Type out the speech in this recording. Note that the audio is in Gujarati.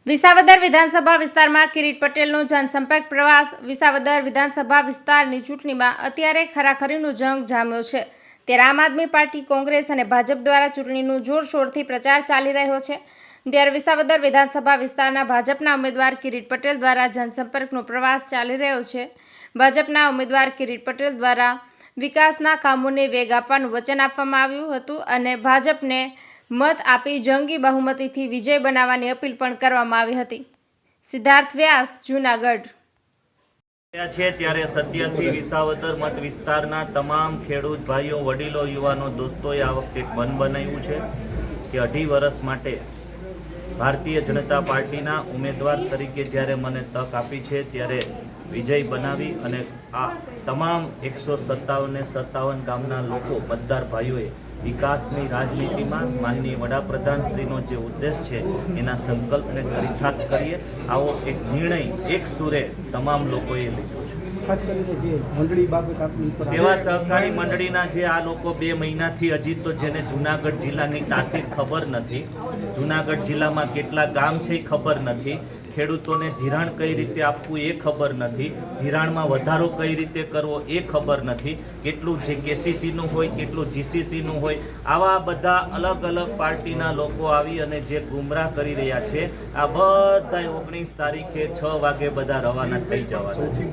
વિસાવદર વિધાનસભા વિસ્તારમાં કિરીટ પટેલનો જનસંપર્ક પ્રવાસ। વિસાવદર વિધાનસભા વિસ્તારની ચૂંટણીમાં અત્યારે ખરાખરીનો જંગ જામ્યો છે। ત્યારે આમ આદમી પાર્ટી, કોંગ્રેસ અને ભાજપ દ્વારા ચૂંટણીનો જોરશોરથી પ્રચાર ચાલી રહ્યો છે। ત્યારે વિસાવદર વિધાનસભા વિસ્તારના ભાજપના ઉમેદવાર કિરીટ પટેલ દ્વારા જનસંપર્કનો પ્રવાસ ચાલી રહ્યો છે। ભાજપના ઉમેદવાર કિરીટ પટેલ દ્વારા વિકાસના કામોને વેગ આપવાનું વચન આપવામાં આવ્યું હતું અને ભાજપને મત આપી જંગી બહુમતીથી વિજય બનાવવાની અપીલ પણ કરવામાં આવી હતી। સિદ્ધાર્થ વ્યાસ, જૂનાગઢ। ત્યારે 87 વિસાવદર મત વિસ્તારના તમામ ખેડૂત ભાઈઓ, વડીલો, યુવાનો, દોસ્તોએ આ વખતે એક મન બનાવ્યું છે કે 2.5 વર્ષ માટે ભારતીય જનતા પાર્ટીના ઉમેદવાર તરીકે જ્યારે મને તક આપી છે ત્યારે વિજય બનાવી અને આ તમામ 157 ગામના લોકો, મતદાર ભાઈઓએ વિકાસની રાજનીતિમાં માનનીય વડાપ્રધાનશ્રીનો જે ઉદ્દેશ છે એના સંકલ્પને ચરિતાર્થ કરીએ, આવો એક નિર્ણય એક સુરે તમામ લોકોએ લીધો છે। ખાસ કરીને જે મંડળી બાબત આપની પર સેવા સહકારી મંડળીના જે આ લોકો 2 મહિનાથી હજી તો જેને જૂનાગઢ જિલ્લાની તાસીર ખબર નથી, જૂનાગઢ જિલ્લામાં કેટલા ગામ છે એ ખબર નથી, ખેડૂતોને ધિરાણ કઈ રીતે આપવું એ ખબર નથી, ધિરાણમાં વધારો કઈ રીતે કરવો એ ખબર નથી, કેટલું જે કેસીસીનું હોય, કેટલું જીસીસીનું હોય, આવા બધા અલગ અલગ પાર્ટીના લોકો આવી અને જે ગુમરાહ કરી રહ્યા છે, આ બધા 19 તારીખે 6 વાગે બધા રવાના થઈ જવાના છે।